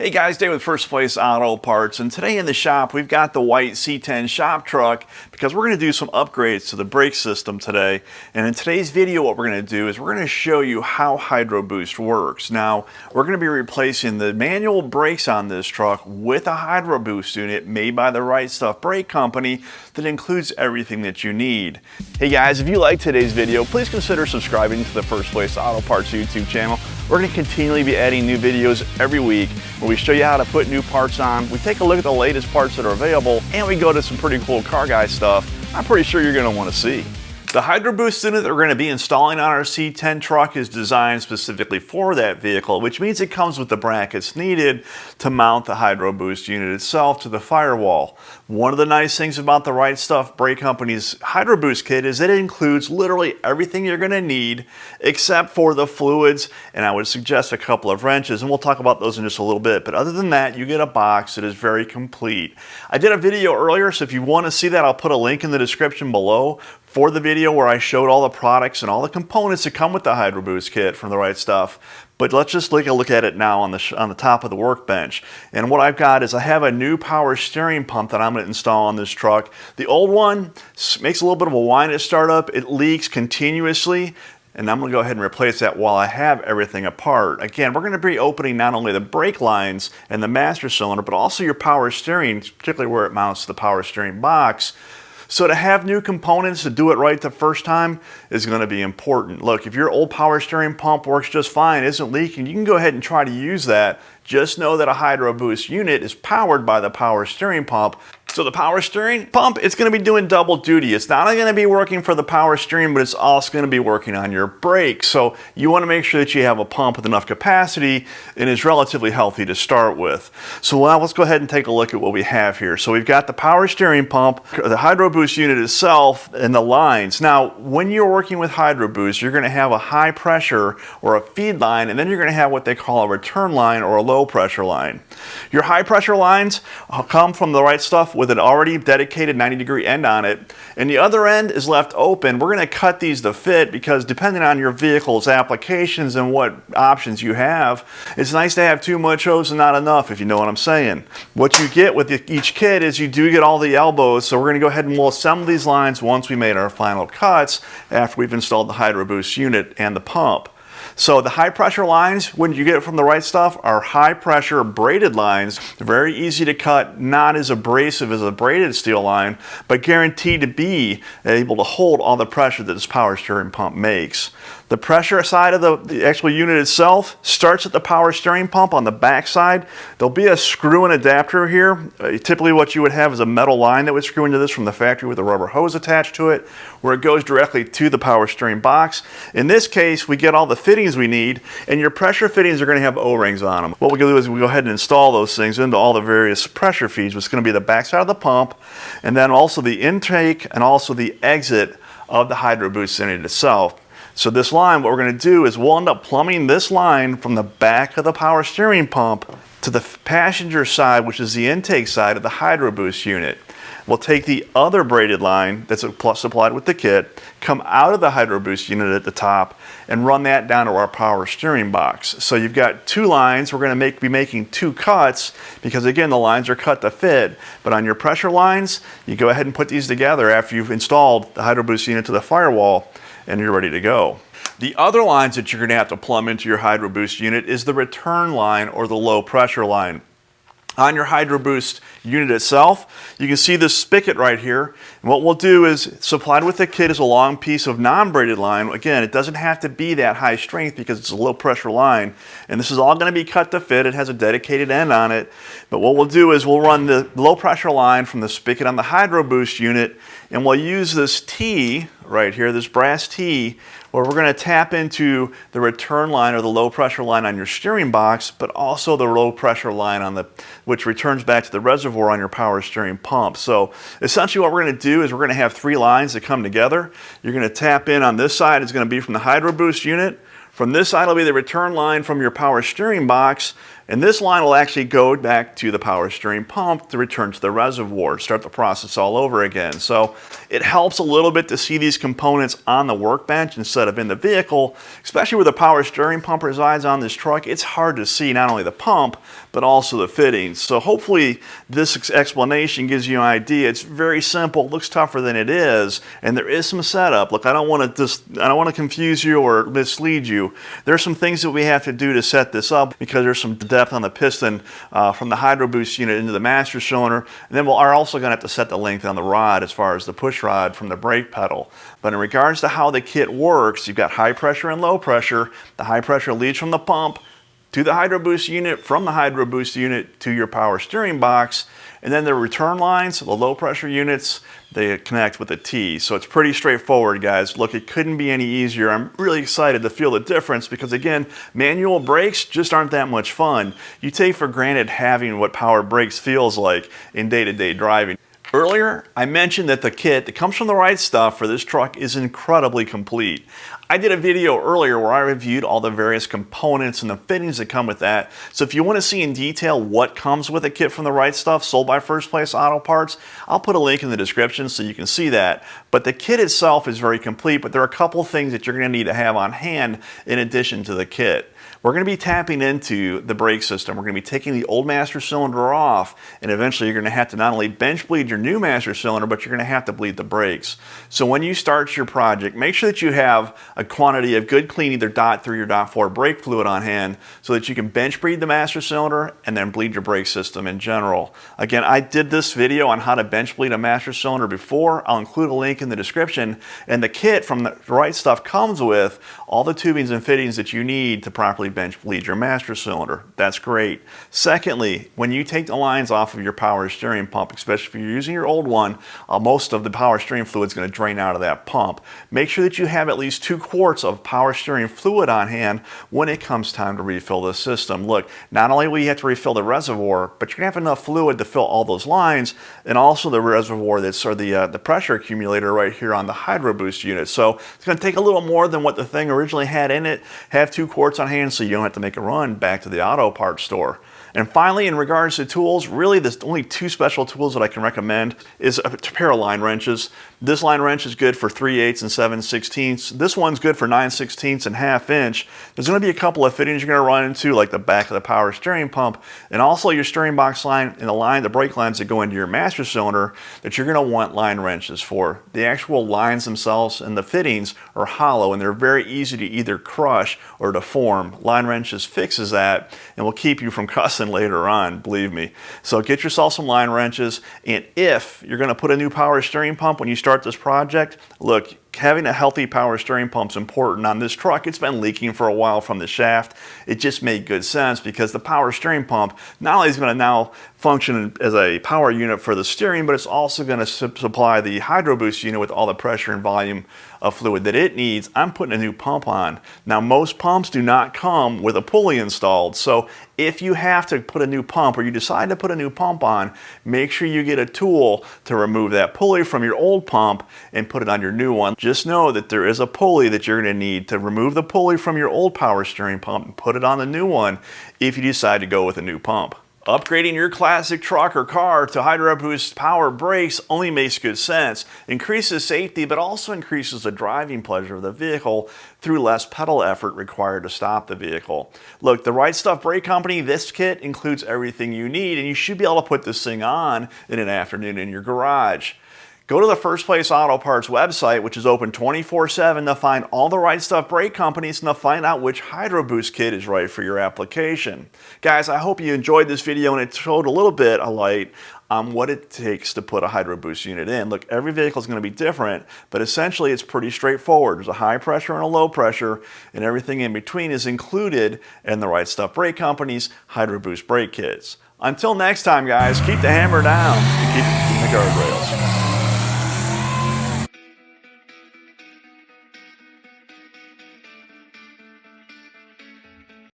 Hey guys, Dave with First Place Auto Parts, and today in the shop we've got the white C10 shop truck because we're going to do some upgrades to the brake system today. And in today's video what we're going to do is we're going to show you how HydroBoost works. Now we're going to be replacing the manual brakes on this truck with a HydroBoost unit made by the Right Stuff Brake Company that includes everything that you need. Hey guys, if you like today's video, please consider subscribing to the First Place Auto Parts YouTube channel. We're going to continually be adding new videos every week where we show you how to put new parts on, we take a look at the latest parts that are available, and we go to some pretty cool car guy stuff I'm pretty sure you're going to want to see. The HydroBoost unit that we're going to be installing on our C10 truck is designed specifically for that vehicle, which means it comes with the brackets needed to mount the HydroBoost unit itself to the firewall. One of the nice things about the Right Stuff Brake Company's HydroBoost kit is that it includes literally everything you're going to need except for the fluids, and I would suggest a couple of wrenches, and we'll talk about those in just a little bit. But other than that, you get a box that is very complete. I did a video earlier, so if you want to see that, I'll put a link in the description below for the video where I showed all the products and all the components that come with the HydroBoost kit from the Right Stuff. But let's just take a look at it now on the top of the workbench. And what I've got is I have a new power steering pump that I'm going to install on this truck. The old one makes a little bit of a whine at startup. It leaks continuously. And I'm going to go ahead and replace that while I have everything apart. Again, we're going to be opening not only the brake lines and the master cylinder, but also your power steering, particularly where it mounts to the power steering box. So to have new components to do it right the first time is going to be important. Look, if your old power steering pump works just fine, isn't leaking, you can go ahead and try to use that. Just know that a HydroBoost unit is powered by the power steering pump. So the power steering pump, it's going to be doing double duty. It's not only going to be working for the power steering, but it's also going to be working on your brakes. So you want to make sure that you have a pump with enough capacity and is relatively healthy to start with. So now let's go ahead and take a look at what we have here. So we've got the power steering pump, the HydroBoost unit itself, and the lines. Now, when you're working with HydroBoost, you're going to have a high pressure or a feed line, and then you're going to have what they call a return line or a low pressure line. Your high pressure lines come from the Right Stuff with an already dedicated 90-degree end on it, and the other end is left open. We're going to cut these to fit because depending on your vehicle's applications and what options you have, it's nice to have too much hose and not enough, if you know what I'm saying. What you get with each kit is you do get all the elbows, so we're going to go ahead and we'll assemble these lines once we made our final cuts after we've installed the HydroBoost unit and the pump. So the high pressure lines, when you get it from the Right Stuff, are high pressure braided lines. They're very easy to cut, not as abrasive as a braided steel line, but guaranteed to be able to hold all the pressure that this power steering pump makes. The pressure side of the actual unit itself starts at the power steering pump on the back side. There'll be a screw and adapter here. Typically what you would have is a metal line that would screw into this from the factory with a rubber hose attached to it, where it goes directly to the power steering box. In this case, we get all the fittings we need, and your pressure fittings are going to have O-rings on them. What we're going to do is we go ahead and install those things into all the various pressure feeds, which is going to be the back side of the pump, and then also the intake and also the exit of the HydroBoost unit itself. So this line, what we're going to do is we'll end up plumbing this line from the back of the power steering pump to the passenger side, which is the intake side of the HydroBoost unit. We'll take the other braided line that's supplied with the kit, come out of the HydroBoost unit at the top, and run that down to our power steering box. So you've got two lines. We're going to be making two cuts because, again, the lines are cut to fit. But on your pressure lines, you go ahead and put these together after you've installed the HydroBoost unit to the firewall, and you're ready to go. The other lines that you're going to have to plumb into your HydroBoost unit is the return line or the low pressure line. On your HydroBoost unit itself, you can see this spigot right here. And what we'll do is, supplied with the kit is a long piece of non-braided line. Again, it doesn't have to be that high strength because it's a low pressure line. And this is all going to be cut to fit. It has a dedicated end on it. But what we'll do is we'll run the low pressure line from the spigot on the HydroBoost unit, and we'll use this T right here, this brass T, where we're going to tap into the return line or the low pressure line on your steering box, but also the low pressure line on which returns back to the reservoir on your power steering pump. So essentially what we're going to do is we're going to have three lines that come together. You're going to tap in on this side. It's going to be from the HydroBoost unit. From this side will be the return line from your power steering box, and this line will actually go back to the power steering pump to return to the reservoir, start the process all over again. So it helps a little bit to see these components on the workbench instead of in the vehicle, especially where the power steering pump resides on this truck. It's hard to see not only the pump, but also the fittings. So hopefully this explanation gives you an idea. It's very simple, it looks tougher than it is, and there is some setup. Look, I don't want to confuse you or mislead you. There's some things that we have to do to set this up because there's some depth on the piston from the HydroBoost unit into the master cylinder, and then we're also going to have to set the length on the rod as far as the push rod from the brake pedal. But in regards to how the kit works, you've got high pressure and low pressure. The high pressure leads from the pump to the HydroBoost unit, from the HydroBoost unit to your power steering box, and then the return lines, the low pressure units, they connect with the T. So it's pretty straightforward, guys. Look, it couldn't be any easier. I'm really excited to feel the difference because, again, manual brakes just aren't that much fun. You take for granted having what power brakes feels like in day-to-day driving. Earlier, I mentioned that the kit that comes from the right stuff for this truck is incredibly complete. I did a video earlier where I reviewed all the various components and the fittings that come with that. So if you want to see in detail what comes with a kit from the right stuff sold by First Place Auto Parts, I'll put a link in the description so you can see that. But the kit itself is very complete, but there are a couple things that you're going to need to have on hand in addition to the kit. We're going to be tapping into the brake system. We're going to be taking the old master cylinder off, and eventually you're going to have to not only bench bleed your new master cylinder, but you're going to have to bleed the brakes. So when you start your project, make sure that you have a quantity of good clean either .3 or .4 brake fluid on hand so that you can bench bleed the master cylinder and then bleed your brake system in general. Again, I did this video on how to bench bleed a master cylinder before. I'll include a link in the description, and the kit from the right stuff comes with all the tubings and fittings that you need to properly bench bleed your master cylinder. That's great. Secondly, when you take the lines off of your power steering pump, especially if you're using your old one, most of the power steering fluid is going to drain out of that pump. Make sure that you have at least 2 quarts of power steering fluid on hand when it comes time to refill the system. Look, not only will you have to refill the reservoir, but you're going to have enough fluid to fill all those lines, and also the reservoir that's, or the pressure accumulator right here on the HydroBoost unit. So it's going to take a little more than what the thing originally had in it. Have 2 quarts on hand so you don't have to make a run back to the auto parts store. And finally, in regards to tools, really there's only 2 special tools that I can recommend is a pair of line wrenches. This line wrench is good for 3/8 and 7/16. This one's good for 9/16 and 1/2 inch. There's going to be a couple of fittings you're going to run into, like the back of the power steering pump, and also your steering box line and the brake lines that go into your master cylinder that you're going to want line wrenches for. The actual lines themselves and the fittings are hollow, and they're very easy to either crush or deform. Line wrenches fixes that and will keep you from cussing later on, believe me. So get yourself some line wrenches, and if you're going to put a new power steering pump when you start this project, look, having a healthy power steering pump is important. On this truck, it's been leaking for a while from the shaft. It just made good sense because the power steering pump not only is going to now function as a power unit for the steering, but it's also going to supply the HydroBoost unit with all the pressure and volume of fluid that it needs. I'm putting a new pump on. Now, most pumps do not come with a pulley installed, so if you have to put a new pump or you decide to put a new pump on, make sure you get a tool to remove that pulley from your old pump and put it on your new one. Just know that there is a pulley that you're going to need to remove the pulley from your old power steering pump and put it on the new one if you decide to go with a new pump. Upgrading your classic truck or car to HydroBoost power brakes only makes good sense. Increases safety, but also increases the driving pleasure of the vehicle through less pedal effort required to stop the vehicle. Look, the Right Stuff Brake Company, this kit includes everything you need, and you should be able to put this thing on in an afternoon in your garage. Go to the First Place Auto Parts website, which is open 24/7, to find all the Right Stuff brake companies and to find out which HydroBoost kit is right for your application. Guys, I hope you enjoyed this video and it showed a little bit of light on what it takes to put a HydroBoost unit in. Look, every vehicle is going to be different, but essentially it's pretty straightforward. There's a high pressure and a low pressure, and everything in between is included in the Right Stuff brake company's HydroBoost brake kits. Until next time, guys, keep the hammer down and keep it in the guardrails.